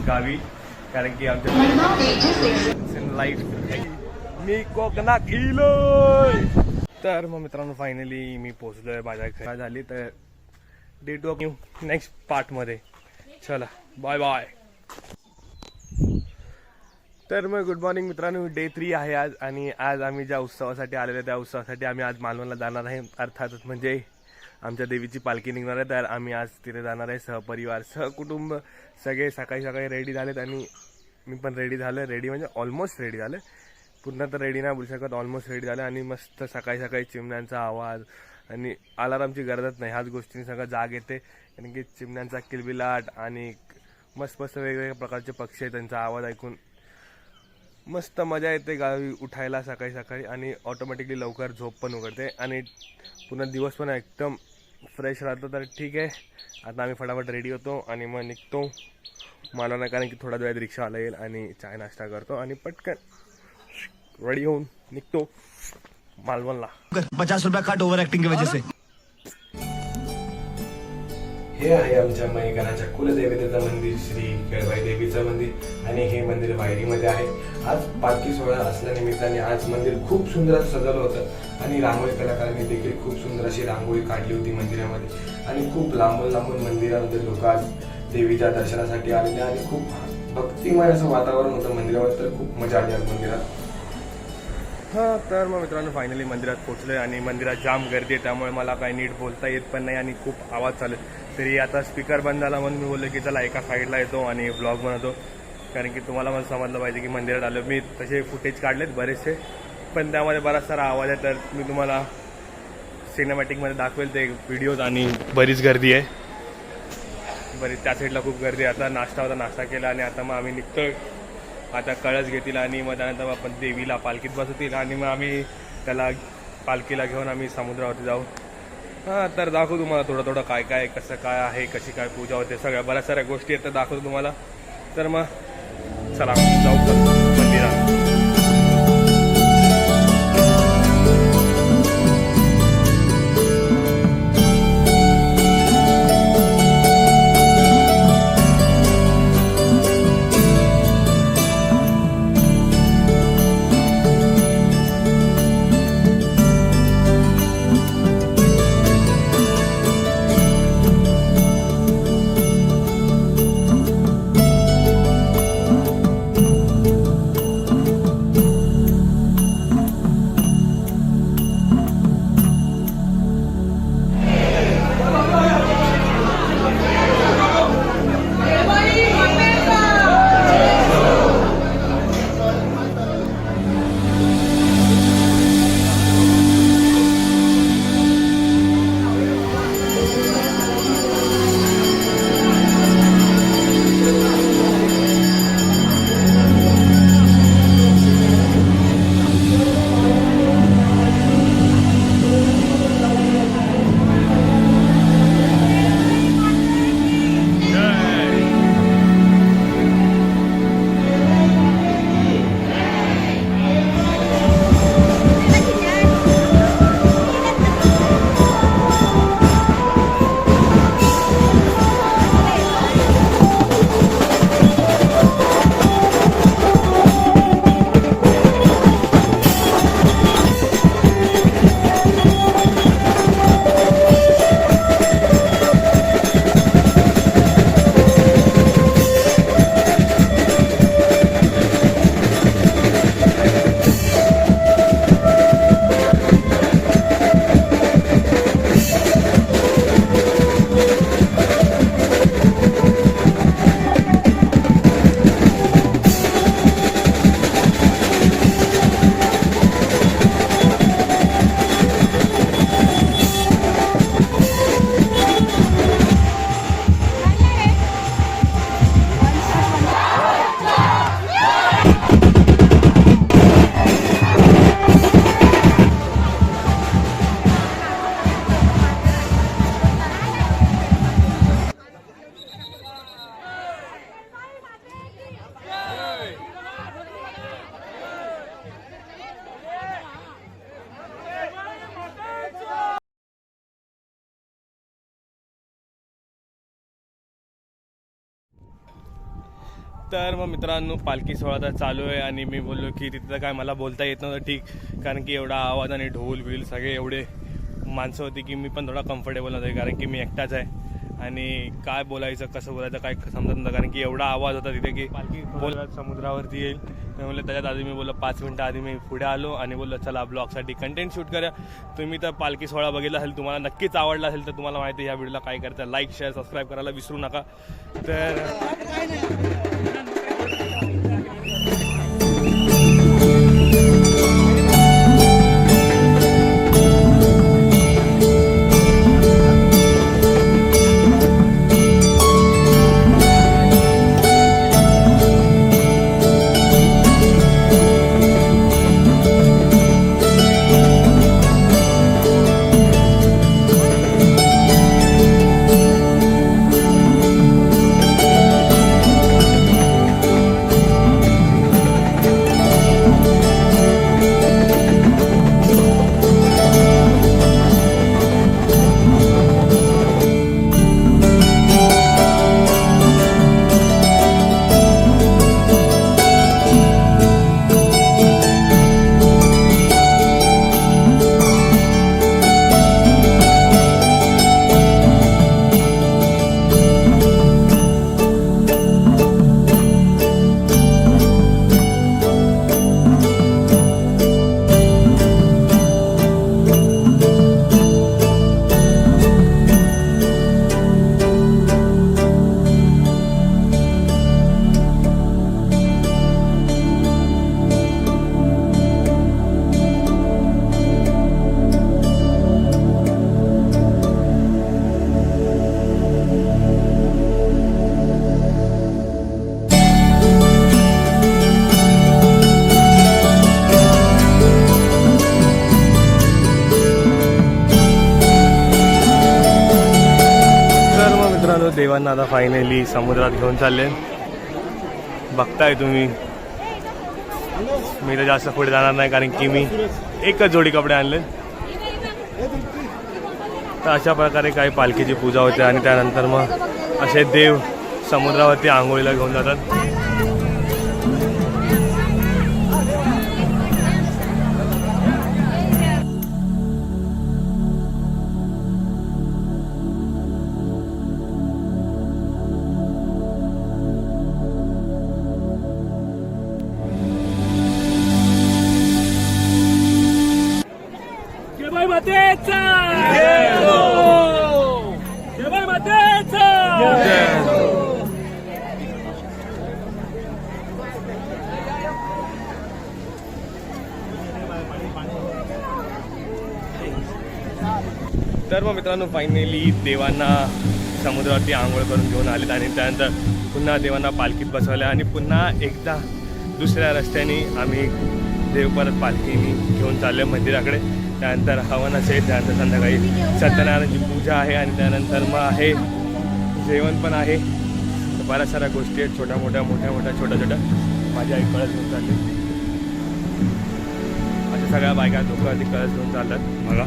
गावी, कारण की आमच्या लाईफ मी कोकणात गेलोय. तर मग मित्रांनो फायनली मी पोहोचलोय माझ्या घरा झाली. तर डे टू न्यू नेक्स्ट पार्टमध्ये. चला बाय बाय. तर मग गुड मॉर्निंग मित्रांनो, डे 3 आहे आज. आणि आज आम्ही ज्या उत्सवासाठी आलेलो त्या उत्सवासाठी आम्ही आज मालवणला जाणार आहे. अर्थातच म्हणजे आमच्या देवीची पालखी निघणार आहे. तर आम्ही आज तिथे जाणार आहे सहपरिवार सहकुटुंब. सगळे सकाळी सकाळी रेडी झालेत आणि मी पण रेडी झालो. रेडी म्हणजे ऑलमोस्ट रेडी झालं, पुन्हा तर रेडी नाही बोलू शकत, ऑलमोस्ट रेडी झालं. आणि मस्त सकाळी सकाळी चिमण्यांचा आवाज आणि अलारामची गरजच नाही, ह्याच गोष्टींनी सगळं जाग येते. कारण की चिमण्यांचा किलबिलाट आणि मस्त मस्त वेगवेगळ्या प्रकारचे पक्षी आहेत, त्यांचा आवाज ऐकून मस्त मजा येते गावी उठायला सकाळी सकाळी. आणि ऑटोमॅटिकली लवकर झोप पण उघडते आणि पुन्हा दिवस पण एकदम फ्रेश राहतो. तर ठीक आहे, आता आम्ही फटाफट रेडी होतो आणि मग निघतो मालवणला, कारण की थोडा वेळात रिक्षावाला येईल आणि चाय नाश्ता करतो आणि पटकन रेडी होऊन निघतो मालवणला. 50 रुपया काट ओव्हर ऍक्टिंग की वजह से. हे आहे आमच्या मयगणाच्या कुलदेवतेचं मंदिर, श्री केळबाई देवीचं मंदिर. आणि हे मंदिर वायरीमध्ये आहे. आज पालखी सोहळा असल्यानिमित्ताने आज मंदिर खूप सुंदर सजवलं होतं आणि रांगोळी कलाकारांनी देखील खूप सुंदर अशी रांगोळी काढली होती मंदिरामध्ये. आणि खूप लांबून लांबून मंदिरामध्ये लोक आज देवीच्या दर्शनासाठी आलेले आणि खूप भक्तिमय असं वातावरण होतं मंदिरामध्ये. तर खूप मजा आली आज मंदिरात. हां, तर मग मित्रांनो फायनली मंदिरात पोहोचलो आहे आणि मंदिरात जाम गर्दी आहे, त्यामुळे मला काही नीट बोलता येत पण नाही आणि खूप आवाज चालू आहे. तरी आता स्पीकर बंद झाला म्हणून मी बोललो की चला एका साईडला येतो आणि ब्लॉग बनवतो, कारण की तुम्हाला मला समजलं पाहिजे की मंदिरात आलो. मी तसे फुटेज काढलेत बरेचसे, पण त्यामध्ये बराच सारा आवाज आहे. तर मी तुम्हाला सिनेमॅटिकमध्ये दाखवेल ते व्हिडिओज. आणि बरीच गर्दी आहे, बरीच त्या साईडला खूप गर्दी आहे. आता नाश्ता होता, नाश्ता केला आणि आता मग आम्ही निघतोय. आता कळस घेतील आणि मग त्यानंतर आपण देवीला पालखीत बसवतील आणि मग आम्ही त्याला पालखीला घेऊन आम्ही समुद्रावरती जाऊ. हां, तर दाखवू तुम्हाला थोडं थोडं काय काय कसं काय आहे, कशी काय पूजा होते, सगळ्या बऱ्याच साऱ्या गोष्टी आहेत तर दाखवतो तुम्हाला. तर मग चला जाऊ मंदिरात. तर मग मित्रांनो पालखी सोहळा तर चालू आहे आणि मी बोललो की तिथं काय मला बोलता येत नव्हतं ठीक, कारण की एवढा आवाज आणि ढोल बिल सगळे एवढे माणसं होती की मी पण थोडा कम्फर्टेबल नव्हते, कारण की मी एकटाच आहे आणि काय बोलायचं कसं बोलायचं काय समजत नव्हतं, कारण की एवढा आवाज होता तिथे की पालखी बोलत समुद्रावरती येईल. मी बोललं त्याच्यात आधी मी बोललो 5 मिनटं आधी मी पुढे आलो आणि बोललो चला ब्लॉगसाठी कंटेंट शूट करा. तुम्ही तर पालखी सोहळा बघितला असेल, तुम्हाला नक्कीच आवडला असेल तर तुम्हाला माहिती आहे ह्या व्हिडिओला काय करतं, लाईक शेअर सबस्क्राईब करायला विसरू नका. तर देवांना आता फायनली समुद्रात घेऊन चालले. बघताय तुम्ही, मी तर जास्त पुढे जाणार नाही कारण की मी एकच जोडी कपडे आणले. तर अशा प्रकारे काही पालखीची पूजा होते आणि त्यानंतर मग असे देव समुद्रावरती आंघोळीला घेऊन जातात. तर मग मित्रांनो फायनली देवांना समुद्रावरती आंघोळ करून घेऊन आलेत आणि त्यानंतर पुन्हा देवांना पालखीत बसवल्या आणि पुन्हा एकदा दुसऱ्या रस्त्याने आम्ही देव परत पालखीने घेऊन चाललो मंदिराकडे. त्यानंतर हवन असेल, त्यानंतर संध्याकाळी सत्यनारायणची पूजा आहे आणि त्यानंतर मग आहे जेवण पण आहे. बऱ्याच साऱ्या गोष्टी आहेत, छोट्या मोठ्या छोट्या माझ्या आई कळस घेऊन चालली. अशा सगळ्या बायका धोक्यावरती कळस घेऊन चालतात. मला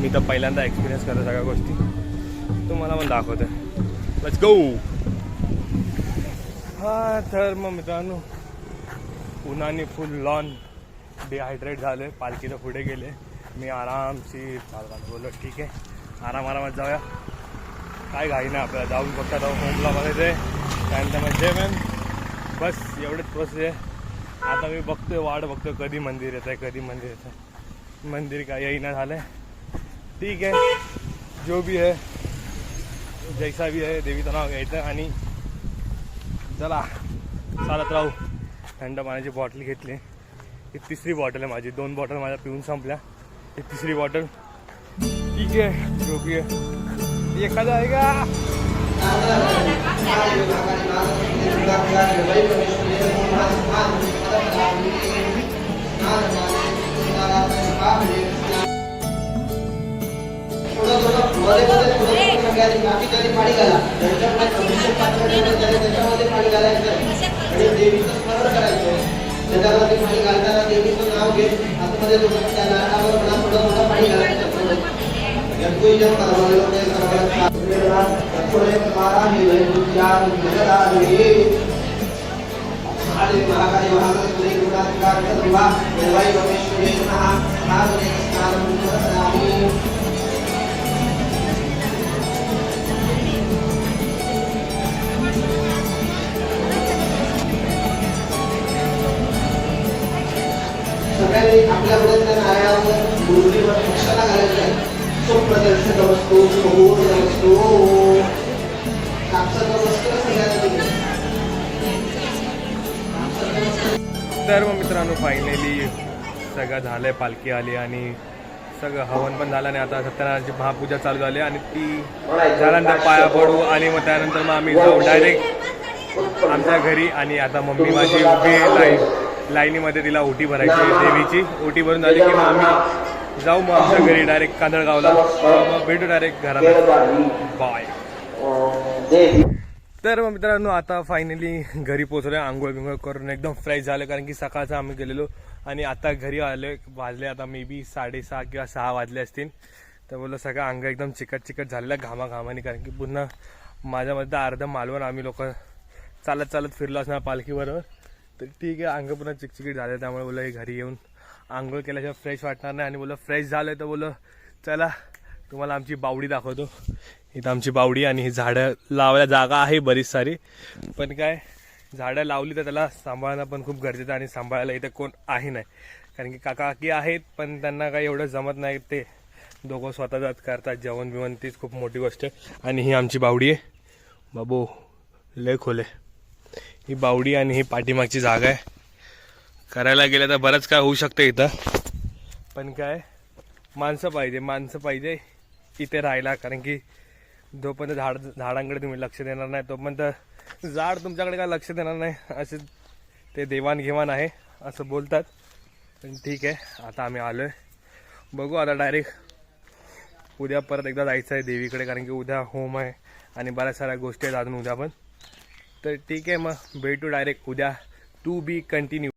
मी तर पहिल्यांदा एक्सपिरियन्स करतो सगळ्या गोष्टी, तुम्हाला पण दाखवतो. Let's go. हा तर मग मित्रांनो उन्हाने फुल लॉन डिहायड्रेट झाले, पालखीला पुढे गेले. मी आरामशीर चालवायला बोललो ठीक आहे आरामात जाऊया, काय घाई नाही आपल्याला, जाऊन फक्त आता होमला बघायचं आहे. त्यानंतर मग जय मॅम बस एवढेच प्रोसेस आहे. आता मी बघतोय वाट बघतोय कधी मंदिर येत आहे. मंदिर काय येईना झालं आहे. ठीक है जो भी है जैसा भी है देवीचं नाव घ्यायचं आणि चला चालत राहू. थंड पाण्याची बॉटल घेतली, ही 3री बॉटल आहे माझी. 2 बॉटल माझ्या पिऊन संपल्या, ही 3री बॉटल. ठीक है जो भी है देखा जाएगा. पाणी घाला त्याच्यामध्ये पाणी घालायचं आणि देवीचं स्मरण करायचं. त्याच्यामध्ये पाणी घालताना देवीचं नाव घे, आतमध्ये त्या नारळावर थोडं पाणी घालायचं. पुढे मारा हे वैद्यान जगदारे आले महाकाली महाकाली गुणाधिकार देवा देवाई परमेश्वरी नमः नागने स्नानं करामि सगळ्यांनी आपल्या मुलांच्या नारळावर गुरुजीवर लक्षाला घालायचं आहे. सुप्रदर्शक वस्तू सुबोध वस्तू कापसाचं वस्त्र सगळ्यांना दिलं. तर मग मित्रांनो फायनली सगळं झालंय, पालखी आली आणि सगळं हवन पण झालं आणि आता सत्यनारायणची महापूजा चालू झाली आणि ती झाल्यानंतर पाया पडू आणि मग त्यानंतर मग आम्ही जाऊ डायरेक्ट आमच्या घरी. आणि आता मम्मी माझी उभी लाईनीमध्ये तिला ओटी भरायची देवीची. ओटी भरून झाली की मग आम्ही जाऊ मग आमच्या घरी डायरेक्ट कांदळगावला. मग भेटू डायरेक्ट घरात. बाय. तर मग मित्रांनो आता फायनली घरी पोहोचलो. आंघोळ बिंघोळ करून एकदम फ्रेश झालं कारण की सकाळचं आम्ही गेलेलो आणि आता घरी आले. वाजले आता मे बी 6:30 किंवा 6 वाजले असतील. तर बोललं सगळं अंग एकदम चिकट चिकट झालेलं घामाघामाने कारण की पुन्हा माझ्यामध्ये अर्ध मालवण आम्ही लोक चालत चालत फिरलो असणार पालखीबरोबर. तर ठीक आहे, अंग पुन्हा चिकचिकीट झालं. त्यामुळे बोललं हे घरी येऊन आंघोळ केल्याशिवाय फ्रेश वाटणार नाही आणि बोललं फ्रेश झालं तर बोललं चला तुम्हाला आमची बावडी दाखवतो. इथं आमची बावडी आणि ही झाडं लावायला जागा आहे बरीच सारी, पण काय झाडं लावली तर त्याला सांभाळणं पण खूप गरजेचं आणि सांभाळायला इथं कोण आहे नाही कारण की काका काकी आहेत पण त्यांना काही एवढं जमत नाही. ते दोघं स्वतः जात करतात जेवण बिवण, तीच खूप मोठी गोष्ट आहे. आणि ही आमची बावडी आहे. बाबू लय खोले ही बावडी आणि ही पाठीमागची जागा आहे. करायला गेलं तर बरंच काय होऊ शकतं इथं, पण काय माणसं पाहिजे इथे राहायला कारण की जोपर्यंत झाडांकडे तुम्ही लक्ष देणार नाही तोपर्यंत झाड तुमच्याकडे काय लक्ष देणार नाही. असे ते देवाणघेवाण आहे असं बोलतात. पण ठीक आहे, आता आम्ही आलो आहे. बघू आता डायरेक्ट उद्या परत एकदा जायचं आहे देवीकडे कारण की उद्या होम आहे आणि बऱ्याच साऱ्या गोष्टी आहेत अजून उद्या पण. तर ठीक आहे, मग भेटू डायरेक्ट उद्या. To be continue.